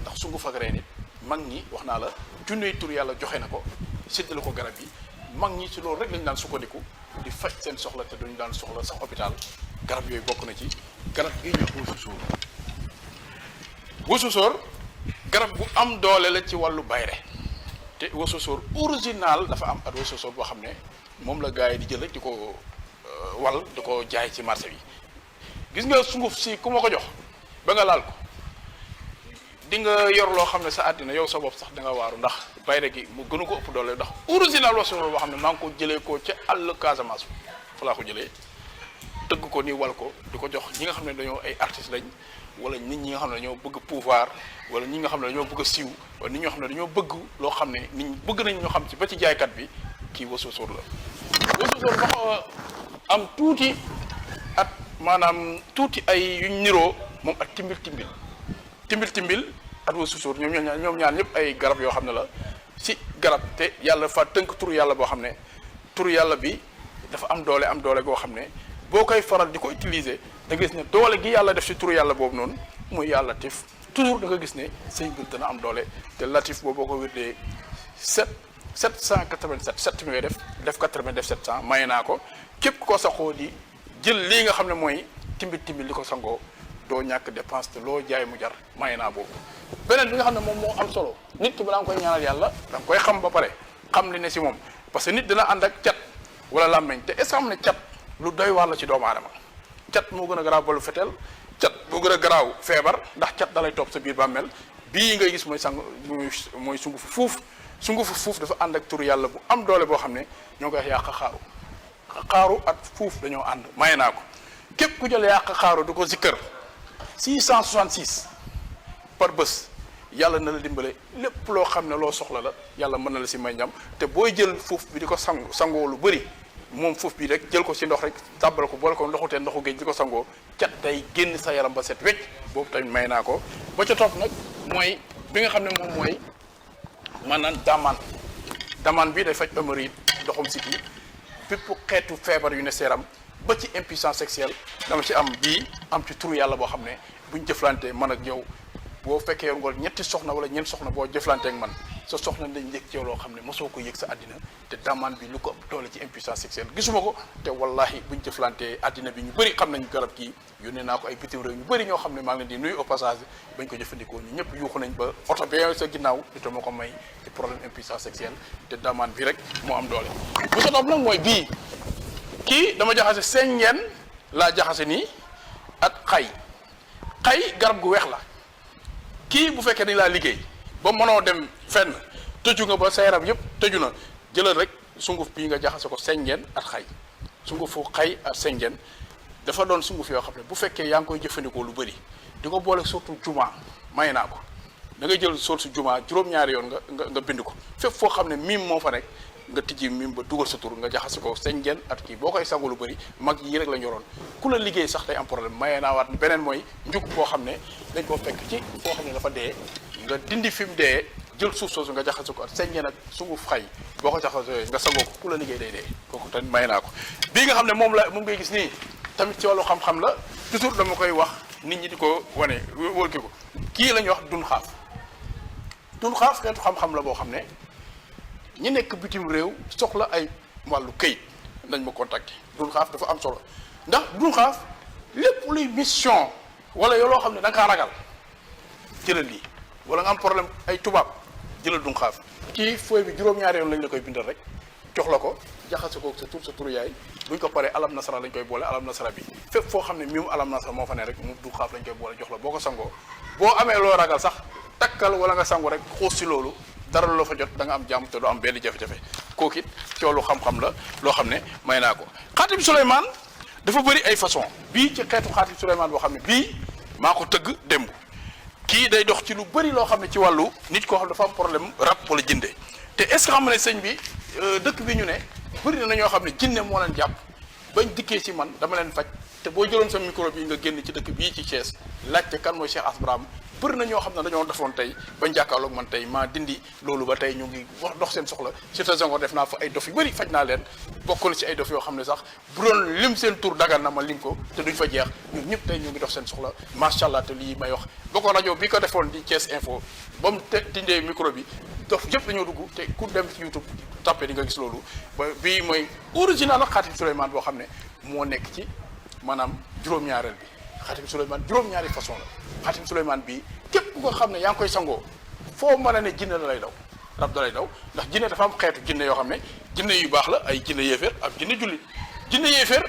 ndax sunguf ak reen it mag ñi wax naa la junney tur yàlla joxe na ko séddale ko garab yi mag ñi ci loolu rek lañu daan sukkandiku di faj seen soxla te duñu daan soxla sax hôpital garab yooyu bokk na ci garab gi ñuy wax wususóor garab bu am doole la ci wàllu bayre te wususóor original dafa am ak wususóor boo xam ne moom la gars yi di jël rek di ko wal di ko jaay ci marché bi gis nga sunguf si ku ma ko jox ba nga laal ko di nga yor loo xam ne sa àddina yow sa bopp sax da nga waaru ndax bayre gi mu gënu ko ëpp doole ndax original wususóor boo xam ne maa ngi ko jëlee ko ca àll Casamance fa laa ko jëlee tëgg ko nii wal ko di ko jox ñi nga xam ne dañoo ay artistes lañ wala nit ñi nga xam ne dañoo bëgg pouvoir wala ñi nga xam ne dañoo bëgg a siiw wala nit ñoo xam ne dañoo bëgg loo xam ne nit ñi bëgg nañ ñoo xam ci ba ci jaaykat bi kii wususóor la wususóor dafa am tuuti at maanaam tuuti ay yuñ niroo moom ak timbil ak wususóor ñoom ñaar ñëpp ay garab yoo xam ne la si garab te yàlla fa tënk turu yàlla boo xam ne turu yàlla bi dafa am doole goo xam ne boo koy faral di ko utiliser da nga gis ne doole gi yàlla def si turu yàlla boobu noonu muy yàlla latif toujours da nga gis ne say mbir dana am doole te latif boobu boo ko wérdee 787 7 mi ngay def 80 def 700 maye naa ko képp ko saxoo di jël lii nga xam ne mooy timbil li ko sangoo doo ñàkk dépense te loo jaay mu jar maye naa boobu. beneen bi nga xam ne moom moo am solo nit ki balaa nga koy ñaanal yàlla da nga koy xam ba pare xam li ne si moom parce que nit dina ànd ak cat wala làmmeñ te est-ce que xam ne cat lu doy waar la ci doomu aadama cat moo gën a garaaw balu feteel cat moo gën a garaaw feebar ndax cat dalay topp sa biir bàmmeel bii ngay gis mooy mooy sungufu fuuf dafa ànd ak turu yàlla bu am doole boo xam ne ñoo koy wax yàq xaaru ak fuuf dañoo ànd maye naa ko képp ku jël yàq xaaru du ko zikkër 666 par bés yàlla na la dimbale lépp loo xam ne loo soxla la yàlla mën na la si may ñam te booy jël fuuf bi di ko sangoo lu bëri moom fuuf bi rek jël ko si ndox rek tàbbal ko boole ko ndoxu géej di ko sangoo cat day génn sa yaram ba set wecc boobu tamit may naa ko ba ca topp nag mooy bi nga xam ne moom mooy maanaam damaan bi day faj hémorroïde ndoxum siti bépp xeetu feebar yu ne seeram ba ci impuissance sexuelle dama ci am bii am ci turu yàlla boo xam ne buñ jëflante man ak yow boo fekkee yor ngool ñetti soxna wala ñeent soxna boo jëflante ak man sa soxna dañ yëg ci yow loo xam ne mosoo ko yëg sa àddina te damaan bi lu ko ëpp doole ci impuissance sexuelle gisuma ko te wallahi buñ jëflante àddina bi ñu bëri xam nañu garab kii yónnee naa ko ay bitim réew ñu bëri ñoo xam ne maa ngi leen di nuyu au passage bañ ko jëfandikoo ñu ñëpp yuuxu nañ ba oto bi sa ginnaaw ite moo ko may ci problème impuissance sexuelle te damaan bi rek moo am doole bu sa topp nag mooy bii kii dama jaxase sengeen laa jaxase nii ak xay garab gu weex la kii bu fekkee dañ laa liggéey ba mënoo dem fenn tëju nga ba sa yaram yëpp tëju na jëlal rek sunguf bii nga jaxase ko sengeen ak xay sungufu xay ak sengeen dafa doon sunguf yoo xam ne bu fekkee yaa ngi koy jëfandikoo lu bëri di ko boole surtout juma may naa ko da ngay jël source juma juróom-ñaari yoon nga bind ko fépp foo xam ne miim moo fa nekk nga tijji miim ba dugal sa tur nga jaxase ko sengeen at kii boo koy sangu lu bëri mag yi rek la ñoroon ku la liggéey sax day am problème maye naa waat beneen mooy njuk boo xam ne dañ koo fekk ci foo xam ne dafa dee nga dindi fi mu dee jël suuf soosu nga jaxase ko ak sengeen ak sunguf xay boo ko jaxase nga sangoo ko ku la liggéey day dee kooku tamit maye naa ko bii nga xam ne moom ngay gis nii tamit ci wàllu xam-xam la toujours dama koy wax nit ñi di ko wane wóor ki ko kii la ñuy wax dun xaaf xeetu xam-xam la boo xam ne ñi nekk bitim réew soxla ay wàllu këyit nañ ma contacter dun xaaf dafa am solo ndax dun xaaf lépp luy mission wala yoo loo xam ne da nga kaa ragal jëlal lii wala nga am problème ay tubaab jëlal dun xaaf kii fooy bi juróom-ñaari yoon lañ la koy bindal rek jox la ko jaxase ko sa turu yaay buñ ko paree alam nasara lañ koy boole alam nasara bi fépp foo xam ne mium alam nasara moo fa ne rek mu dun xaaf lañ koy boole jox la boo ko sangoo boo amee loo ragal sax takkal wala nga sangu rek xuus si loolu dara loo fa jot da nga am jàmm te doo am benn jafe-jafe kooku it coolu xam-xam la loo xam ne may naa ko xaatim Souleymane dafa bëri ay façon bii ci xeetu xaatim Souleymane boo xam ne bii maa ko tëgg démb kii day dox ci lu bëri loo xam ne ci wàllu nit koo xam dafa am problème rab wala jinde te est-ce que xam ne sëñ bi dëkk bi ñu ne bëri na ñoo xam ne jinne moo leen jàpp bañ dikkee ci man dama leen faj te boo jëloon sa micro bi nga génn ci dëkk bii ci Thiès laajte kan mooy Cheikh Asbraham bëri na ñoo xam ne dañoo defoon tey bañ jàkkaarloog man tey maa dindi loolu ba tey ñu ngi wax dox seen soxla surtout Senghor def naa fa ay dof yu bëri faj naa leen bokk na ci ay dof yoo xam ne sax bu doon lim seen tur dagan na ma lim ko te duñ fa jeex ñun ñëpp tey ñu ngi dox seen soxla macha allah te lii may wax bokk rajo bi ko defoon di Thiès Info ba mu dindee micro bi dof yëpp dañoo dugg te ku dem ci YouTube tapé di nga gis loolu ba bii mooy original ak xaatim Souleymane boo xam ne moo nekk ci maanaam juróom-ñaareel bi xaatim Souleymane juróom-ñaari façon la xaatim Souleymane bii képp ku ko xam ne yaa ngi koy sangoo foo mën a ne jinne da lay daw rab da lay daw ndax jinne dafa am xeetu jinne yoo xam ne jinne yu baax la ay jinne yéeféer ak jinne jullit jinne yéeféer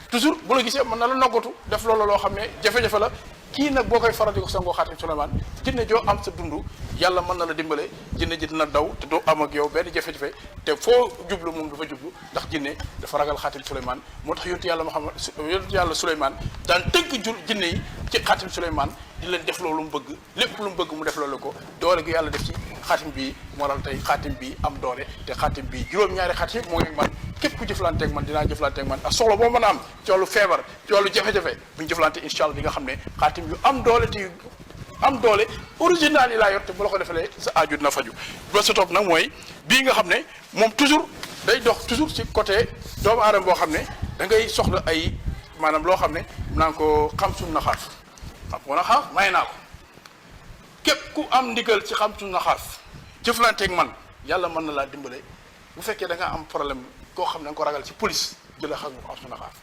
toujours bu la gisee mën na la noggatu def loolu loo xam ne jafe-jafe la kii nag boo koy faral di ko sangoo xaatim Souleymane jinne joo am sa dund yàlla mën na la dimbale jinne ji dina daw te doo am ak yow benn jafe-jafe te foo jublu moom dafa jublu ndax jinne dafa ragal xaatim Souleymane moo tax yontu yàlla Muhammad yontu yàlla Souleymane daan tënk jinne yi ci xaatim Souleymane di leen def loolu mu bëgg lépp lu mu bëgg mu def loolu ko doole gi yàlla def ci xaatim bii moo tax tey xaatim bii am doole te xaatim bii juróom-ñaari xaatim moo ngi man képp ku jëflanteeg man dinaa jëflanteeg man ak soxla boo mën a am ci wàllu feebar ci wàllu jafe-jafe bu ñu jëflante incha allah di nga xam ne xaatim yu am doole te am doole original yi laa yor te bu la ko defalee sa aaju dina faju ba sa topp nag mooy bii nga xam ne moom toujours day dox toujours ci côté doomu aadama boo xam ne da ngay soxla ay maanaam loo xam ne naan ko xam suñu naxaaf xam ko naxaaf may naa ko képp ku am ndigal ci xam suñu naxaaf jëflanteeg man yàlla mën na laa dimbale bu fekkee da nga am problème koo xam ne da nga ko ragal ci police jëla xam nga ko am suñu naxaaf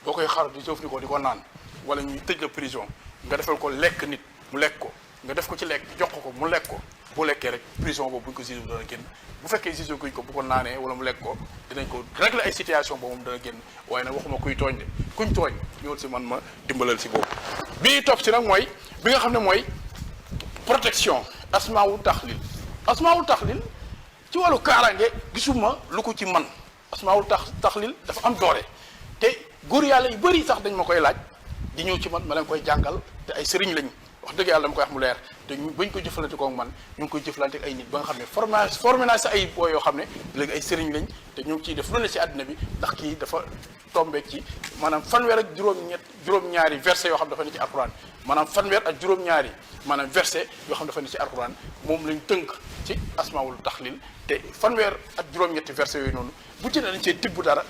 boo koy xar di jëfandikoo di ko naan wala ñuy tëj la prison nga defal ko lekk nit mu lekk ko nga def ko ci lekk jox ko mu lekk ko boo lekkee rek prison boobu buñ ko gisee dana génn bu fekkee gisee guñ ko bu ko naanee wala mu lekk ko dinañ ko régler ay situation boobu moom dana génn waaye nag waxuma kuy tooñ de kuñ tooñ ñëwal si man ma dimbalal si boobu. bii topp si nag mooy bi nga xam ne mooy protection asmaawul taxlil ci wàllu kaaraange gisuma lu ko ci man asmaawul taxlil dafa am doole te góor yàlla yu bëri sax dañ ma koy laaj di ñëw ci man ma leen koy jàngal te ay sëriñ lañ. wax dëgg yàlla dama koy wax mu leer te bañ ko jëflante koog man ñu ngi koy jëflante ak ay nit ba nga xam ne formé naa sa ay boo yoo xam ne léegi ay sëriñ lañ te ñu ngi ciy def lu ne ci àddina bi ndax kii dafa tombé ci maanaam fanweer ak juróom-ñaari verset yoo xam dafa ne ci alquran maanaam fanweer ak juróom-ñaari maanaam verset yoo xam dafa ne ci alquran moom lañ tënk ci asmaul taxlil te fanweer ak juróom-ñetti verset yooyu noonu bu ci ne dañ see tibb dara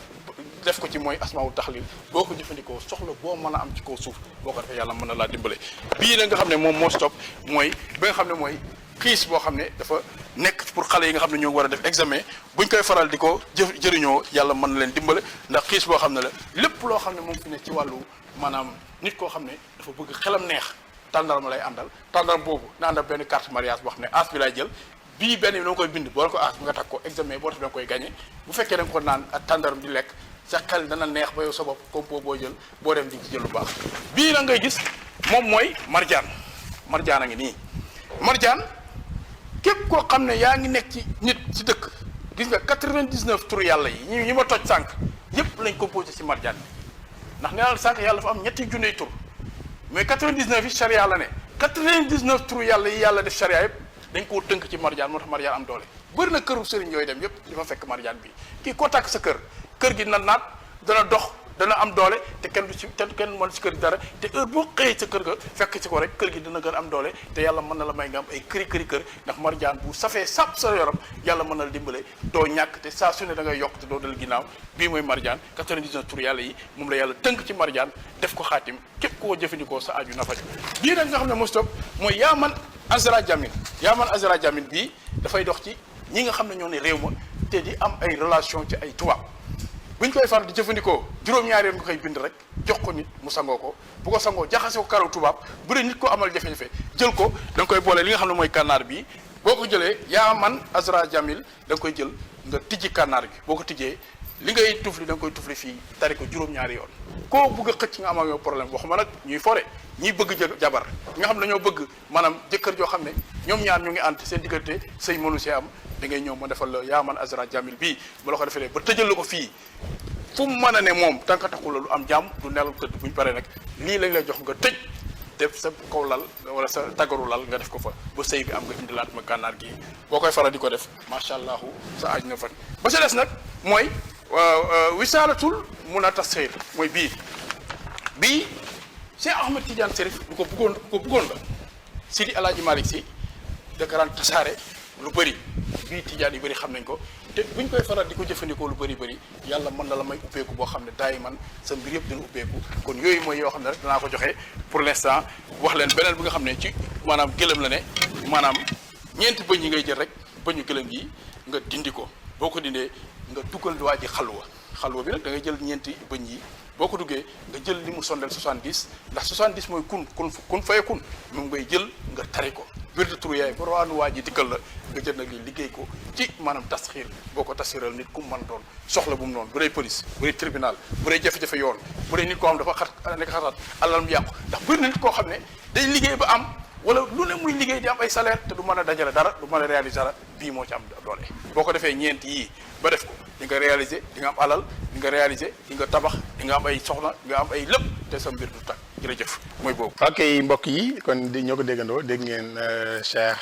def ko ci mooy asmaul taxlil boo ko jëfandikoo soxla boo mën a am ci kaw suuf boo ko defee yàlla mën na laa dimbale bii nag nga xam ne moom moo stop mooy ba nga xam ne mooy xiis boo xam ne dafa nekk pour xale yi nga xam ne ñoo war a def examen buñ koy faral di ko jëriñoo yàlla mën na leen dimbale ndax xiis boo xam ne la lépp loo xam ne moom fi ne ci wàllu maanaam nit koo xam ne dafa bëgg xelam neex tàndarma lay àndal tàndarma boobu na àndal benn carte mariage boo xam ne as bi lay jël bii benn bi da nga koy bind boo ko as bi nga takk ko examen boo def da nga koy gagné bu fekkee da nga ko naan ak tàndarma di lekk sa xel dana neex ba yow sa bopp compo boo jël boo dem di ci jël lu baax bii la ngay gis moom mooy marjaan marjaan a ngi nii marjaan képp koo xam ne yaa ngi nekk ci nit ci dëkk gis nga 99 tur yàlla yi ñi ma toj sànq yépp lañ composé ci marjaan bi ndax nee naa la sànq yàlla dafa am ñetti junney tur mais 99 yi charia la ne 99 tur yàlla yi yàlla def charia yëpp dañ koo tënk ci marjaan moo tax marjaan am doole bëri na këru sëriñ yooyu dem yépp li fa fekk marjaan bi kii koo tàkk sa kër gi na naat dana dox dana am doole te kenn du ci te kenn mën ci kër gi dara te heure boo xëyee sa kër ga fekk ci ko rek kër gi dina gën am doole te yàlla mën na la may nga am ay këri kër ndax marjaan bu safee sàpp sa yoram yàlla mën na la dimbale doo ñàkk te saa su ne da ngay yokk te doo dal ginnaaw bii mooy marjaan 99 tur yàlla yi moom la yàlla tënk ci marjaan def ko xaatim képp koo jëfandikoo sa aju na faj bii nag nga xam ne mostop mooy yaa man azra jamin bii dafay dox ci ñi nga xam ne ñoo ne réew ma te di am ay relation ci ay tubaab buñ koy far di jëfandikoo juróom-ñaari yoon nga koy bind rek jox ko nit mu sangoo ko bu ko sangoo jaxase ko karaw tubaab bu dee nit ko amal jafe-jafe jël ko da nga koy boole li nga xam ne mooy kànnaar bi boo ko jëlee yaa man azra jamil da nga koy jël nga tijji kànnaar bi boo ko tijjee li ngay tufli da nga koy tufli fii tari ko juróom-ñaari yoon koo bëgg a xëcc nga am ak yow problème waxuma nag ñuy fore ñiy bëgg jabar nga xam ne dañoo bëgg maanaam jëkkër joo xam ne ñoom ñaar ñu ngi ànd seen diggante sëy mënu see am da ngay ñëw ma defal la yaa man azra jamil bii ba la ko defee ba tëjal la ko fii fu mu mën a ne moom tant que taxul la lu am jàmm du nelaw tëdd bu ñu paree nag lii lañ lay jox nga tëj def sa kaw lal wala sa tagaru lal nga def ko fa ba sëy bi am nga indilaat ma gànnaar gi boo koy faral di ko def macha allah sa aaj na fan ba sa des nag mooy wisaalatul mun a tasxiir mooy bii Cheikh Ahmed Tidiane Chérif bu ko bëggoon la Sidi Alaaji Malick Sy dakaraan tasaare lu bëri bii Tidiane yu bëri xam nañ ko te buñ koy faral di ko jëfandikoo lu bëri yàlla mën na la may ubbeeku boo xam ne daay man sa mbir yëpp dina ubbeeku kon yooyu mooy yoo xam ne rek danaa ko joxe pour l'instant wax leen beneen bi nga xam ne ci maanaam gëlëm la ne maanaam ñeenti bëñ yi ngay jël rek bëñu gëlëm yi nga dindi ko boo ko dindee nga dugal waa ji xalwa bi nag da ngay jël ñeenti bëñ yi boo ko duggee nga jël li mu sondel 70 ndax 70 mooy kun faye kun moom ngay jël nga tari ko wirdu turu yaay ba rawaanu waa ji dikkal la nga jël nag lii liggéey ko ci maanaam tasxiir boo ko tasxiiral nit ku mu mën doon soxla bu mu noonu bu dee police bu dee tribunal bu dee jafe-jafe yoon bu dee nit koo xam dafa nekk xatat alal mu yàqu ndax bëri na nit koo xam ne day liggéey ba am wala lu ne muy liggéey di am ay salaire te du mën a dajale dara du mën a réaliser dara bii moo ci am doole boo ko defee ñeent yii ba def ko di nga réaliser di nga am alal di nga réaliser di nga tabax di nga am ay soxna di nga am ay lépp te sa mbir du tàkk jërëjëf mooy boobu. ok mbokk yi kon di ñoo ko déggandoo dégg ngeen Cheikh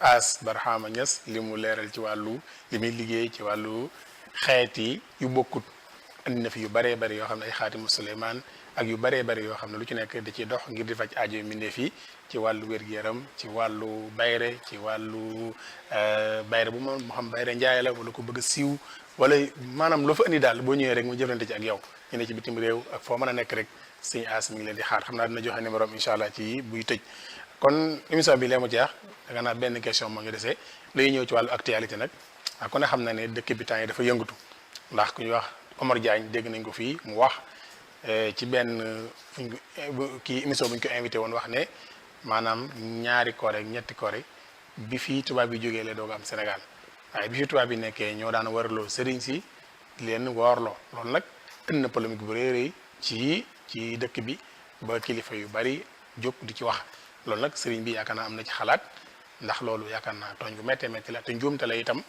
As Barhama Niass li mu leeral ci wàllu li muy liggéey ci wàllu xeet yi yu bokkut andi na fi yu bëree bëri yoo xam ne ay xaatimu Suleymaan ak yu bëree bëri yoo xam ne lu ci nekk da ciy dox ngir di faj aajo yu mbindeef yi ci wàllu wér-gu-yaram ci wàllu bayre ci wàllu bayre bu moo xam bayre njaay la wala ko bëgg a siiw wala maanaam loo fa indi daal boo ñëwee rek mu jëflante ci ak yow ñu ne ci bitim réew ak foo mën a nekk rek sëñ As mi ngi leen di xaar xam naa dina joxe numéro am incha allah ci buy tëj kon émission bi lee mu jeex da nga naa benn question moo ngi desee lay ñëw ci wàllu actualité nag ak ku ne xam na ne dëkk bi temps yi dafa yëngatu ndax ku ñuy wax Omar Diagne dégg nañ ko fii mu wax ci benn kii émission bu ñu ko invité woon wax ne maanaam ñaari koor ak ñetti koor bi fii tubaab yi jógee la doog am Sénégal waaye bi fii tubaab yi nekkee ñoo daan warloo sëriñ si di leen woorloo loolu nag indi na polémique bu rëy ci dëkk bi ba kilifa yu bari jóg di ci wax loolu nag sëriñ bi yaakaar naa am na ci xalaat ndax loolu yaakaar naa tooñ gu méttee métti la te njuumte la itam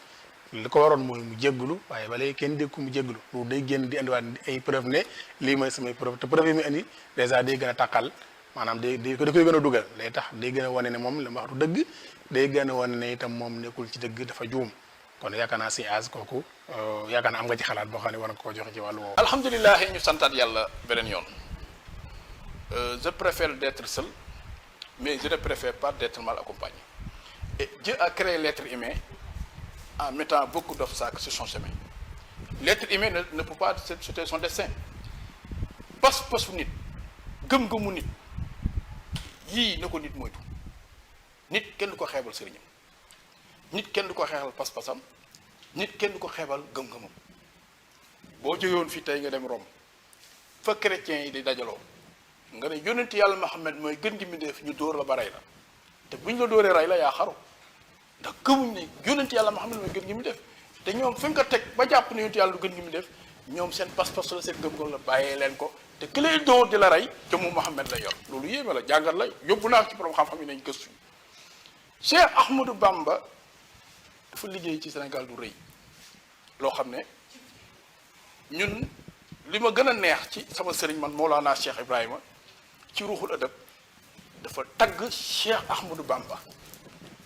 li ko waroon mooy mu jéggulu waaye balay kenn dégg ko mu jéggulu loolu day génn di indiwaat ay preuve ne lii mooy samay preuve te preuve yi mu indi dèjà day gën a tàqal maanaam da koy gën a dugal day tax day gën a wane ne moom la mu wax du dëgg day gën a wane ne itam moom nekkul ci dëgg dafa juum kon yaakaar naa si as kooku yaakaar naa am nga ci xalaat boo xam ne war nga koo joxe ci wàllu woowu. alhamdulilah ñu santaat yàlla beneen yoon je préfère d'être seul mais je ne préfère pas d'être mal accompagné et Dieu a créé l'être humain en mettant beaucoup d'obstacles sur son chemin. L'être humain ne peut pas sauter son destin pas nit gëm-gëmu nit yii na ko nit moytu nit kenn du ko xeebal sëriñam nit kenn du ko xeebal pas-pasam nit kenn du ko xeebal gëm-gëmam boo jógewoon fii tey nga dem Rome fa chrétiens yi di dajaloo nga ne yonent yàlla Muhammad mooy gën gi mi def ñu dóor la ba rey la te buñ la dóoree rey la yaa xaru ndax gëmuñ ne yonent yàlla Muhammad mooy gën gi mi def te ñoom fi nga ko teg ba jàpp ne yonent yàlla du gën gi mi def ñoom seen pas-pas la seen gëm-gëm la bàyyee leen ko te ki lay dóor di la rey te mu Muhammad la yor loolu yéeme la jàngat la yóbbu naa ci borom xam-xam yi nañ gëstu Cheikh Ahmadou Bamba dafa liggéey ci Sénégal du rëy loo xam ne ñun li ma gën a neex ci sama sëriñ man Mawlana Cheikh Ibrahima ci ruuxul adab dafa tagg Cheikh Ahmadou Bamba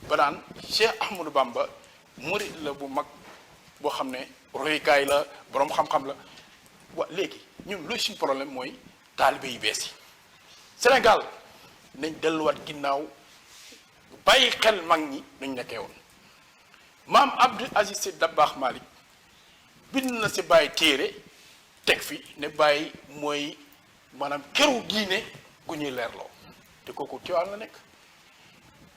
ba naan Cheikh Ahmadou Bamba murid la bu mag boo xam ne royukaay la boroom xam-xam la wa léegi ñun luy suñu problème mooy taalibe yu bees yi Sénégal nañ delluwaat ginnaaw bàyyi xel mag ñi nuñ nekkee woon maam Abdou Aziz Sy Dabakh Malick bind na si bàyyi téere teg fi ne bàyyi mooy maanaam këru diine gu ñuy leerloo te kooku Tiwaawan la nekk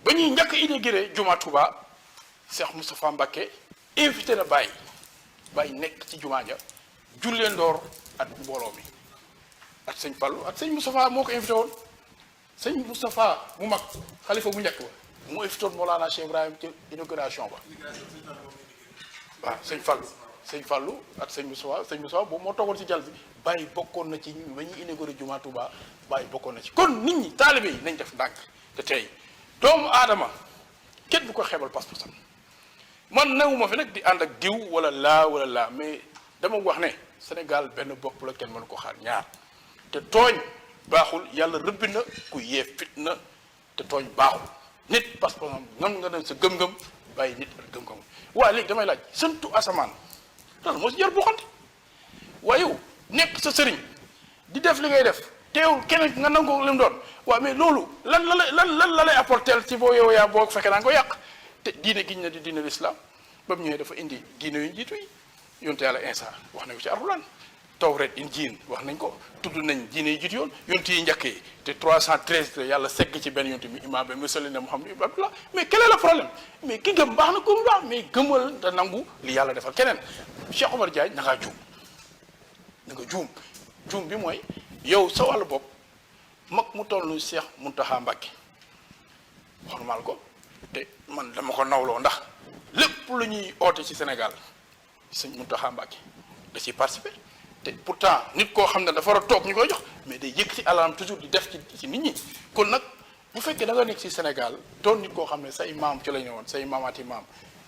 ba ñuy njëkk inauguré Juma Touba Cheikh Moustapha Mbacké invité na bàyyi nekk ci jumaa ja jullee ndoor at mbooloo mi at sëñ Fallou at sëñ Moustapha moo ko invité woon sëñ Moustapha mu mag xalifa bu njëkk ba mu invité woon Mawlana Cheikh Ibrahima ci inauguration ba waaw sëñ Fallou ak sëñ Moustapha boobu moo toogoon ci jal bi bàyyi bokkoon na ci ba ñuy inauguré Juma Touba bàyyi bokkoon na ci kon nit ñi taalibe yi nañ def ndànk te tey doomu aadama kenn du ko xeebal pas-pasam man newuma fi nag di ànd ak diw wala laa mais dama wax ne Sénégal benn bopp la kenn mënu ko xaar ñaar te tooñ baaxul yàlla rëbbi na ku yee fitna te tooñ baaxul nit pas-pasam ngam nga dem sa gëm-gëm bàyyi nit ak gëm-gëm waaye léegi damay laaj sëntu asamaan loolu moo si jar bu xonte waaye yow nekk sa sëriñ di def li ngay def teewul keneen nga nangoo lim doon waaw mais loolu lan la lay apporter ci boo yow yaa boo fekkee naa nga ko yàq te diine giñ na di diine l'islam ba mu ñëwee dafa indi diine yu jiitu yi yonte yàlla Insa wax nañ ko ci Alxuraan Tawreet Injiil wax nañ ko tudd nañ diine yi jiitu yoon yonte yi njëkk yi te 313 yàlla segg ci benn yonte mi imaam ba musalli na Muhammad ibn Abdullah mais quel est le problème mais ki gëm baax na gëm baax mais gëmal da nangu li yàlla defal keneen Cheikh Omar Diagne na ngaa juum bi mooy yow sa wàllu bopp mag mu toll nu Cheikh Mountakha Mbacké xormaal ko te man dama ko nawloo ndax lépp lu ñuy oote ci Sénégal sëñ Mountakha Mbacké da ciy participer te pourtant nit koo xam ne dafa war a toog ñu koy jox mais day yëkk ci alalam toujours di def ci nit ñi kon nag bu fekkee da nga nekk ci Sénégal doon nit koo xam ne say maam ci la ñëwoon say maamaati maam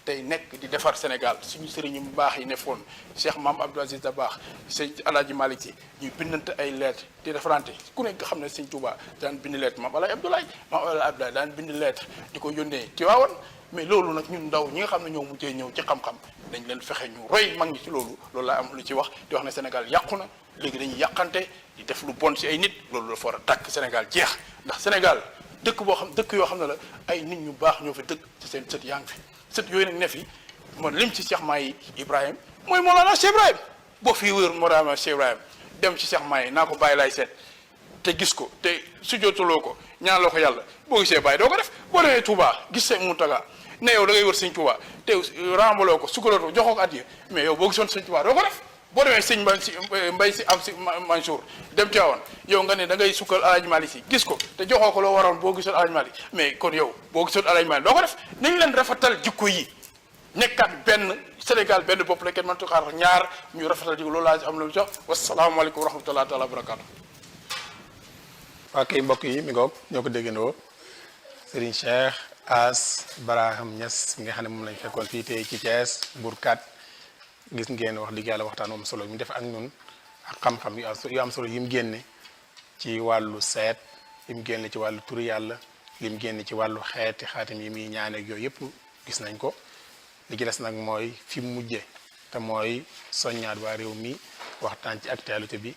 tey nekk di defar Sénégal suñu sëriñ yu baax yi nefoon Cheikh Maam Abdou Aziz Dabakh sëñ Alaaji Malick Sy ñuy bindante ay lettre di defrante ku nekk nga xam ne sëñ Touba daan bind lettre Maam Alaaji Abdoulaye daan bind lettre di ko yónnee Tiwaawan mais loolu nag ñun ndaw ñi nga xam ne ñoo mujjee ñëw ci xam-xam dañ leen fexe ñu roy mag ñi ci loolu laa am lu ci wax di wax ne Sénégal yàqu na léegi dañuy yàqante di def lu bon ci ay nit loolu dafa war a tàkk Sénégal jeex ndax Sénégal dëkk yoo xam ne la ay nit ñu baax ñoo fi dëkk ci seen sët yaa ngi fi sët yooyu nag ne fi man lim ci Cheikh Mahi Ibrahima mooy Mawlana Cheikh Ibrahima boo fii wër Mawlana Cheikh Ibrahima dem ci Cheikh Mahi naa ko bàyyi laay seet te gis ko te sujjootuloo ko ñaanaloo ko yàlla boo gisee bàyyi doo ko def boo demee Touba gis Sëñ Mountaga ne yow da ngay wër Sëñ Touba te rambaloo ko sukkaloo ko joxoo ko addiya mais yow boo gisoon Sëñ Touba doo ko def boo demee sëñ mbay si am si Mansour dem Tiwaawan yow nga ne da ngay sukkal Alaaji Malick Si gis ko te joxoo ko loo waroon boo gisoon Alaaji Malick mais kon yow boo gisoon Alaaji Malick doo ko def nañ leen rafetal jikko yi nekkaat benn Sénégal benn bopp la kenn mëntu xaar ñaar ñu rafetal jikko loolu laa am lu jox wasalaamaaleykum wa rahmatullahi taala wa barakaatu. waa kay mbokk yi mi ngoog ñoo ko déggandoo Serigne Cheikh As Baraham Niass mi nga xam ne moom lañ fekkoon fii tey ci Thiès Mbour 4 gis ngeen wax dëgg yàlla waxtaan moom solo ñu def ak ñun ak xam-xam yu am solo yi mu génne ci wàllu seet lim génn ci wàllu turu yàlla lim génn ci wàllu xeeti xaatim yi muy ñaaneeg yooyu yëpp gis nañ ko li ci des nag mooy fi mu mujje te mooy soññaat waa réew mi waxtaan ci actualité bi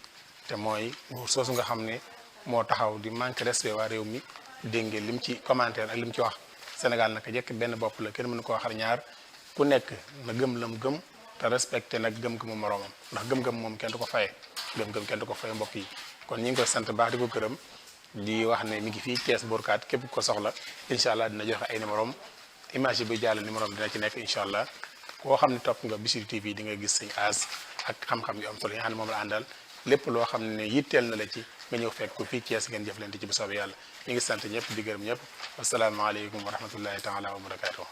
te mooy nguur soosu nga xam ne moo taxaw di manque respect waa réew mi dégg ngeen lim ci commentaire ak lim ci wax Sénégal naka jekk benn bopp la kenn mënu koo xar ñaar ku nekk na gëm lam gëm te respecté nag gëm-gëmu moroomam ndax gëm-gëm moom kenn du ko faye gëm-gëm kenn du ko faye mbokk yi kon ñi ngi koy sant baax di ko gërëm di wax ne mi ngi fii Thiès Mbourkat képp ko soxla incha allah dina joxe ay numérom image yi buy jàll numérom dina ci nekk incha allah koo xam ne topp nga Bichri TV di nga gis sëñ As ak xam-xam yu am solo yi nga xam ne moom la àndal lépp loo xam ne yitteel na la ci nga ñëw fekk ko fii Thiès ngeen jëflante ci bu soobee yàlla ñu ngi sant ñëpp di gërëm ñëpp wasalaamaaleykum wa rahmatullahi taala wa barakatuh